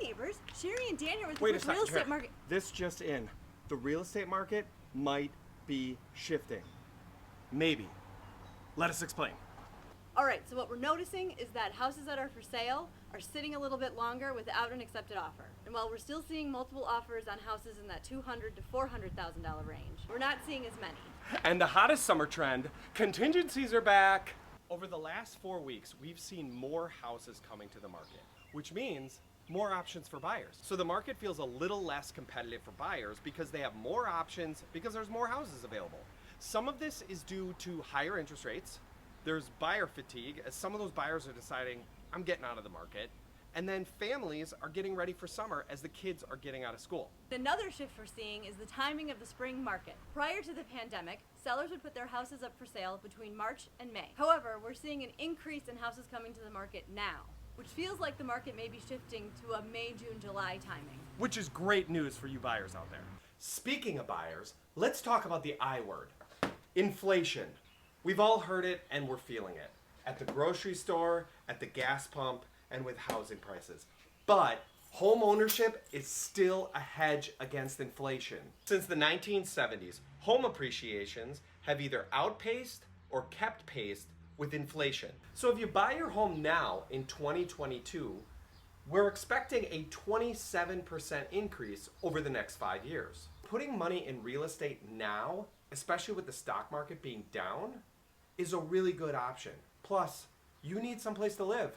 neighbors. Sherry and Dan are with Wait a the second, real estate here. market. This just in. The real estate market might be shifting. Maybe. Let us explain. All right, so what we're noticing is that houses that are for sale are sitting a little bit longer without an accepted offer. And while we're still seeing multiple offers on houses in that $200,000 to $400,000 range, we're not seeing as many. And the hottest summer trend, contingencies are back. Over the last 4 weeks, we've seen more houses coming to the market, which means more options for buyers. So the market feels a little less competitive for buyers because they have more options because there's more houses available. Some of this is due to higher interest rates. There's buyer fatigue as some of those buyers are deciding, I'm getting out of the market. And then families are getting ready for summer as the kids are getting out of school. Another shift we're seeing is the timing of the spring market. Prior to the pandemic, sellers would put their houses up for sale between March and May. However, we're seeing an increase in houses coming to the market now, which feels like the market may be shifting to a May, June, July timing. Which is great news for you buyers out there. Speaking of buyers, let's talk about the I word, inflation. We've all heard it and we're feeling it. At the grocery store, at the gas pump, and with housing prices. But home ownership is still a hedge against inflation. Since the 1970s, home appreciations have either outpaced or kept pace with inflation. So if you buy your home now in 2022, we're expecting a 27% increase over the next 5 years. Putting money in real estate now, especially with the stock market being down, is a really good option. Plus, you need someplace to live.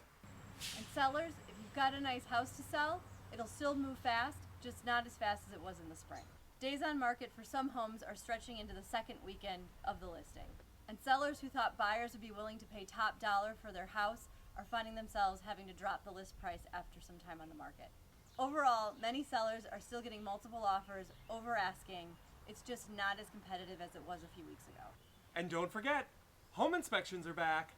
And sellers, if you've got a nice house to sell, it'll still move fast, just not as fast as it was in the spring. Days on market for some homes are stretching into the second weekend of the listing. And sellers who thought buyers would be willing to pay top dollar for their house are finding themselves having to drop the list price after some time on the market. Overall, many sellers are still getting multiple offers over asking. It's just not as competitive as it was a few weeks ago. And don't forget, home inspections are back.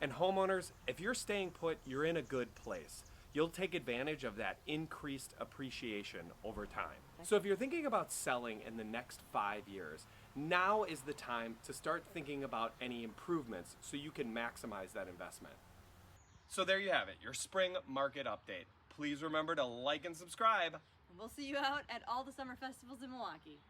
And homeowners, if you're staying put, you're in a good place. You'll take advantage of that increased appreciation over time. So if you're thinking about selling in the next 5 years, now is the time to start thinking about any improvements so you can maximize that investment. So there you have it, your spring market update. Please remember to like and subscribe. And we'll see you out at all the summer festivals in Milwaukee.